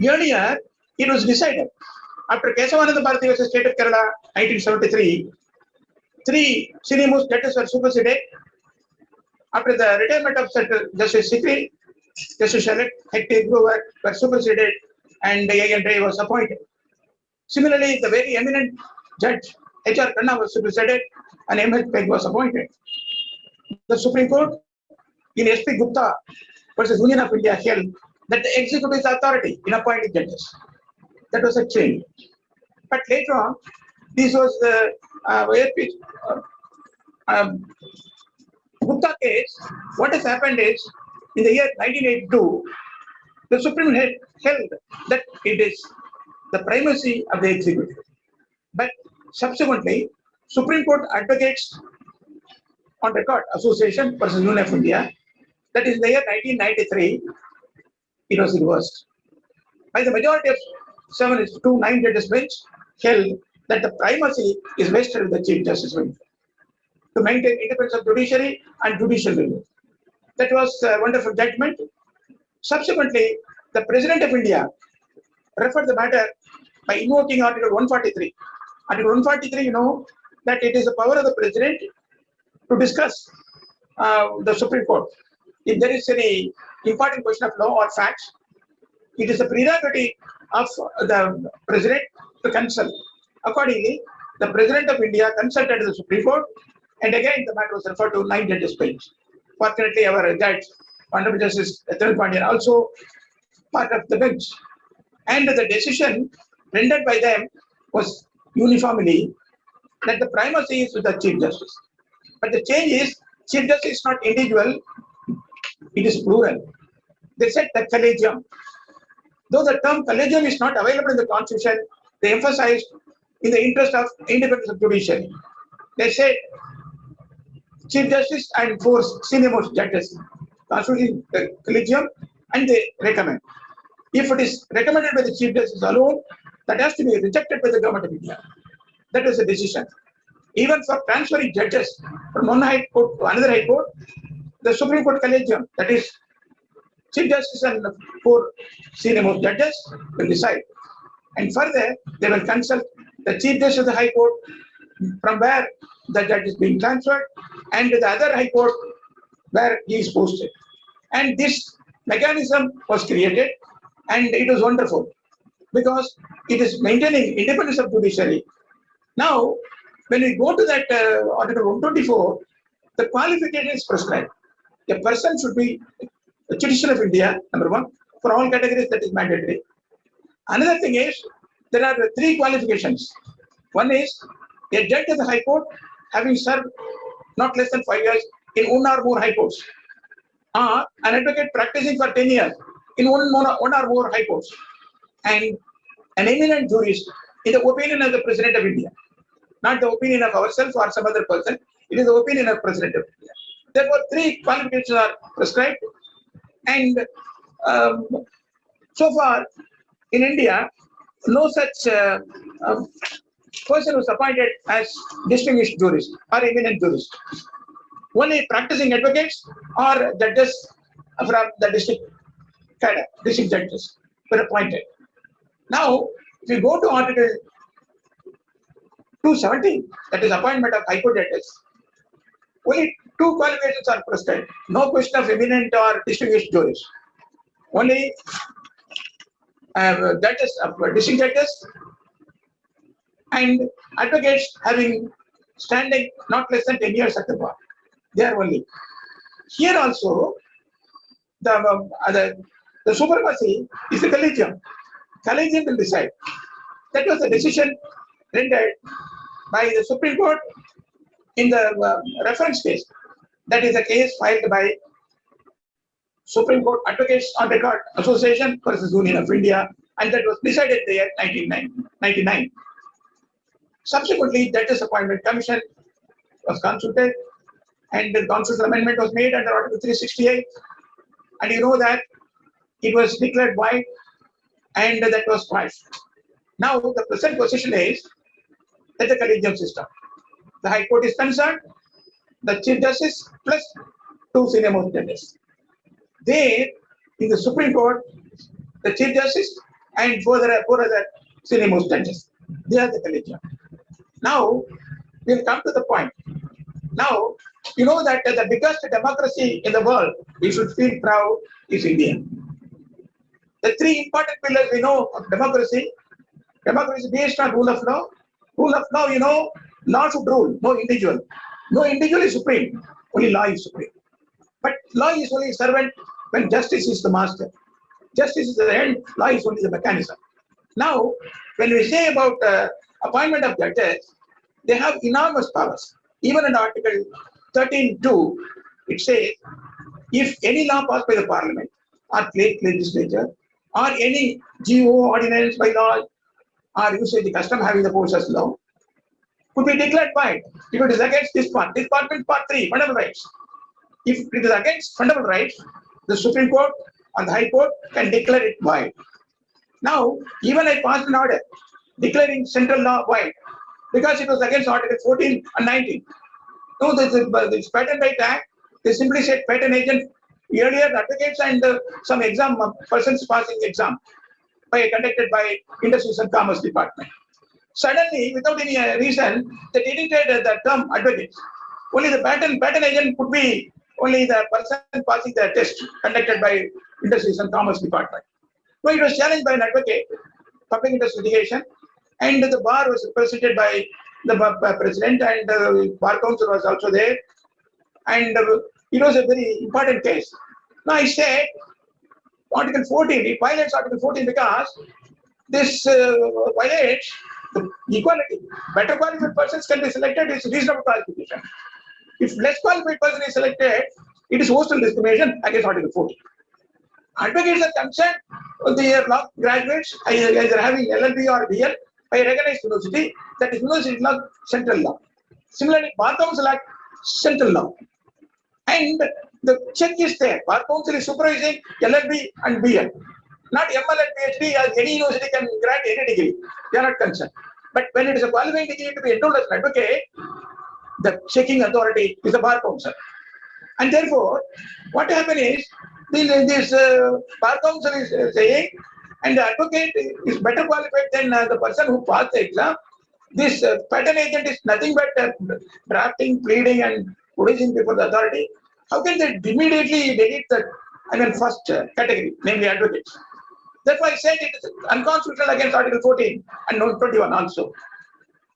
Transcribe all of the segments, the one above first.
Earlier, it was decided. After Kesavananda Bharati versus State of Kerala, 1973, three senior most judges were superseded. After the retirement of Justice Sikri, Justice Hector Brewer were superseded and A.N. Ray was appointed. Similarly, the very eminent Judge H.R. Khanna was superseded and M.H. Peg was appointed. The Supreme Court in S.P. Gupta versus Union of India held that the executive is authority in appointing judges. That was a change. But later on, this was the Gupta case. What has happened is, in the year 1982, the Supreme Court held that it is the primacy of the executive. But subsequently, Supreme Court advocates on record Association versus Union of India, that is the year 1993, it was reversed. By the majority of 7-9 judges bench held that the primacy is vested with the Chief Justice to maintain independence of judiciary and judicial review. That was a wonderful judgment. Subsequently, the President of India referred the matter by invoking Article 143. Article 143, you know, that it is the power of the President to discuss the Supreme Court. If there is any important question of law or facts, it is the prerogative of the President to consult. Accordingly, the President of India consulted the Supreme Court, and again the matter was referred to 9 judges bench. Fortunately, our judge, Honorable Justice Ethel Pandian, also part of the bench. And the decision rendered by them was uniformly that the primacy is with the Chief Justice. But the change is, Chief Justice is not individual, it is plural. They said the collegium. Though the term collegium is not available in the Constitution, they emphasized in the interest of independence of judiciary. They said Chief Justice and 4 senior most judges constituting the collegium, and they recommend. If it is recommended by the Chief Justice alone, that has to be rejected by the Government of India. That was the decision. Even for transferring judges from one high court to another high court, the Supreme Court collegium, that is Chief Justice and 4 senior most judges, will decide. And further, they will consult the Chief Justice of the High Court from where the judge is being transferred and the other High Court where he is posted. And this mechanism was created, and it was wonderful because it is maintaining independence of judiciary. Now, when we go to that Article 124, the qualification is prescribed. A person should be a citizen of India, number one. For all categories, that is mandatory. Another thing is, there are 3 qualifications. One is a judge of the High Court having served not less than 5 years in one or more High Courts, or an advocate practicing for 10 years in one or more High Courts, and an eminent jurist in the opinion of the President of India, not the opinion of ourselves or some other person. It is the opinion of President of India. Therefore, 3 qualifications are prescribed, and so far in India, no such person was appointed as distinguished jurist or eminent jurist. Only practicing advocates or judges from the district judges were appointed. Now, if you go to Article 217, that is appointment of High Court judges, only 2 qualifications are prescribed. No question of eminent or distinguished jurist. Only judges, district judges, and advocates having standing not less than 10 years at the bar. They are only. Here also, the supremacy is the collegium. Collegium will decide. That was the decision rendered by the Supreme Court in the reference case. That is a case filed by Supreme Court Advocates on Record Association versus Union of India, and that was decided in the year 1999. Subsequently, Judges Appointment Commission was consulted, and the constitutional amendment was made under Article 368. And you know that it was declared void, and that was quashed. Now, the present position is that the collegium system. The High Court is concerned, the Chief Justice plus 2 senior most judges. There, in the Supreme Court, the Chief Justice and four other senior most judges. They are the collegium. Now, we'll come to the point. Now, you know that the biggest democracy in the world, we should feel proud, is India. The three important pillars we know of democracy. Democracy is based on rule of law. Rule of law, you know, law should rule, no individual. No individual is supreme, only law is supreme. But law is only servant when justice is the master. Justice is the end, law is only the mechanism. Now, when we say about appointment of judges, they have enormous powers. Even in Article 13.2, it says, if any law passed by the Parliament or state legislature or any GO, ordinance, by law, or usage custom having the force as law, could be declared void if it is against this part. This part means part 3, fundamental rights. If it is against fundamental rights, the Supreme Court and the High Court can declare it void. Now, even I passed an order declaring central law void because it was against Article 14 and 19. No, this Patent Right Act, they simply said patent agent, earlier advocates and some exam persons passing exam conducted by Industries and Commerce Department. Suddenly, without any reason, they deleted the term advocates. Only the patent agent could be only the person passing the test conducted by Industries and Commerce Department. No, it was challenged by an advocate, public interest litigation, and the bar was represented by the president, and the bar council was also there, and it was a very important case. Now I said, Article 14, it violates Article 14 because this violates the equality. Better qualified persons can be selected, it's reasonable qualification. If less qualified person is selected, it is hostile discrimination against Article 14. Advocates are concerned, they are law graduates, either having LLB or BL, by a recognized university, that is university law, central law. Similarly, Bar Council Act, central law. And the check is there. Bar Council is supervising LLB and BL. Not ML and PhD, as any university can grant any degree. They are not concerned. But when it is a qualifying degree to be enrolled as an advocate, the checking authority is the Bar Council. And therefore, what happens is, this Bar Council is saying, and the advocate is better qualified than the person who passed the exam. This patent agent is nothing but drafting, pleading, and producing before the authority. How can they immediately delete the first category, namely advocates? Therefore, I said it is unconstitutional against Article 14 and 21 also.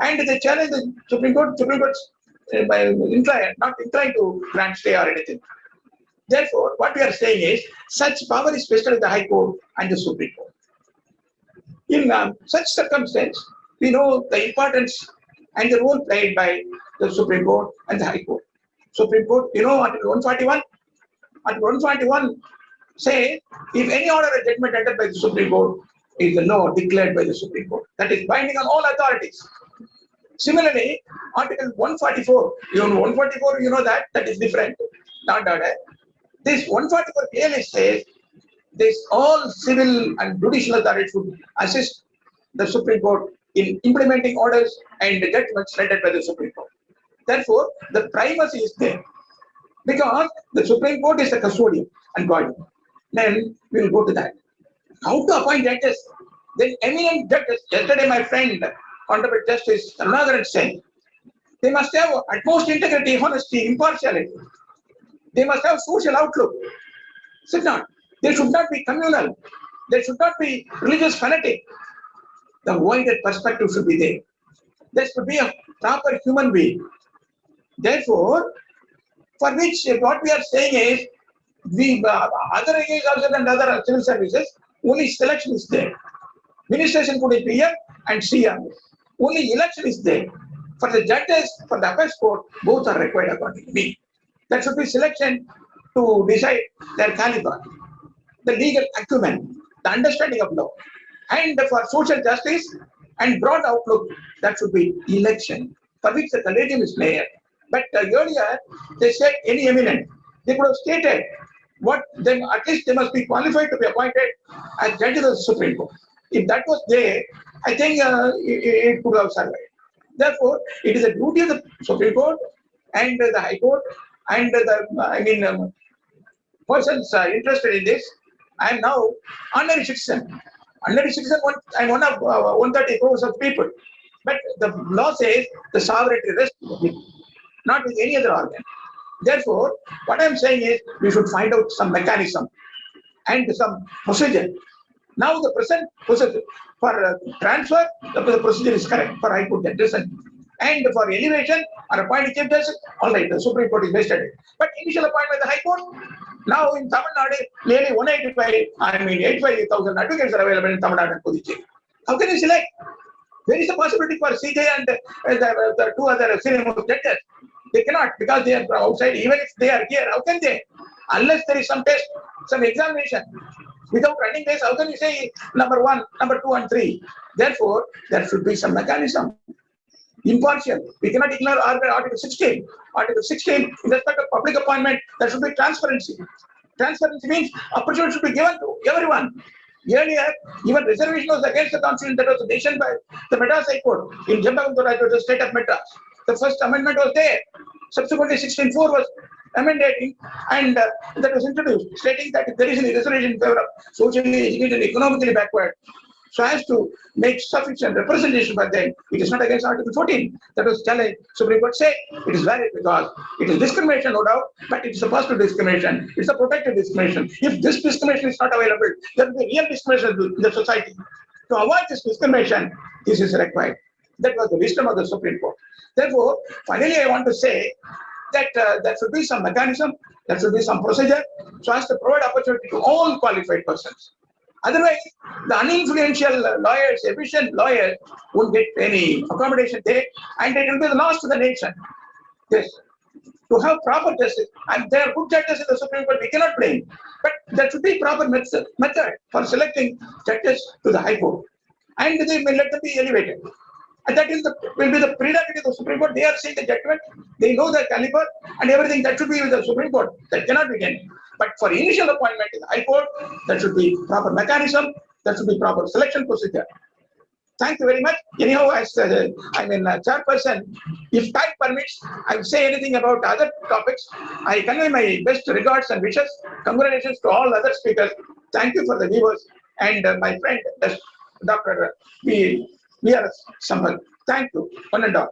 And they challenge the Supreme Court. Supreme Court not inclined to grant stay or anything. Therefore, what we are saying is, such power is vested in the High Court and the Supreme Court. In such circumstance, we know the importance and the role played by the Supreme Court and the High Court. Supreme Court, you know, Article 141. Article 141 says, if any order or judgment entered by the Supreme Court is the law declared by the Supreme Court, that is binding on all authorities. Similarly, Article 144, you know, 144, you know that is different, not order. This 144 clearly says this all civil and judicial authorities would assist the Supreme Court in implementing orders and judgments rendered by the Supreme Court. Therefore, the primacy is there because the Supreme Court is the custodian and guardian. Then we will go to that. How to appoint judges? Then eminent judges. Yesterday, my friend, Honorable Justice Ranagaran said, they must have utmost integrity, honesty, impartiality. They must have social outlook. Should not. They should not be communal. They should not be religious fanatic. The wider perspective should be there. There should be a proper human being. Therefore, for which what we are saying is, the other IAS officers and other civil services, only selection is there. Ministration could be PM and CM. Only election is there. For the judges, for the appellate court, both are required according to me. That should be selection to decide their caliber, the legal acumen, the understanding of law. And for social justice and broad outlook, that should be election, for which the collegium is there. But earlier, they said any eminent. They could have stated what, then at least they must be qualified to be appointed as judges of the Supreme Court. If that was there, I think it could have survived. Therefore, it is a duty of the Supreme Court and the High Court and persons interested in this. I am now honorary citizen. Under citizen, I'm one of 130 crores of people. But the law says the sovereignty rests with the people, not with any other organ. Therefore, what I'm saying is we should find out some mechanism and some procedure. Now the present procedure for transfer, the procedure is correct for High Court judges, and for elevation or appointing chief justice, all right, the Supreme Court is vested. But initial appointment by the High Court, now in Tamil Nadu, nearly 85,000 advocates are available in Tamil Nadu and Puducherry. How can you select? There is a possibility for CJ and the two other senior judges. They cannot because they are outside. Even if they are here, how can they? Unless there is some test, some examination. Without running this, how can you say number 1, number 2, and 3? Therefore, there should be some mechanism. Impartial. We cannot ignore Article 16. Article 16, in respect of public appointment, there should be transparency. Transparency means opportunity should be given to everyone. Earlier, even reservation was against the constitution that was stationed by the Madras High Court in Jambaguntura, the state of Madras. The first amendment was there. Subsequently, 16.4 was amended and that was introduced, stating that if there is any reservation in favor of socially, educated, economically backward, so as to make sufficient representation for them, it is not against Article 14. That was challenged. Supreme Court said it is valid because it is discrimination, no doubt, but it is a positive discrimination. It's a protected discrimination. If this discrimination is not available, there will be real discrimination in the society. To avoid this discrimination, this is required. That was the wisdom of the Supreme Court. Therefore, finally, I want to say that there should be some mechanism, there should be some procedure, so as to provide opportunity to all qualified persons. Otherwise, the uninfluential lawyers, efficient lawyers, won't get any accommodation there, and it will be the loss to the nation. Yes. To have proper justice, and there are good judges in the Supreme Court, we cannot blame, but there should be proper method for selecting judges to the High Court, and they may let them be elevated. And that will be the prerogative of the Supreme Court. They are seeing the judgment, they know the caliber, and everything that should be with the Supreme Court. That cannot be done. But for initial appointment in the High Court, there should be proper mechanism, there should be proper selection procedure. Thank you very much. Anyhow, as chairperson, if time permits, I will say anything about other topics. I convey my best regards and wishes. Congratulations to all other speakers. Thank you for the viewers and my friend, Dr. V.R. Sampath. Thank you, one and all.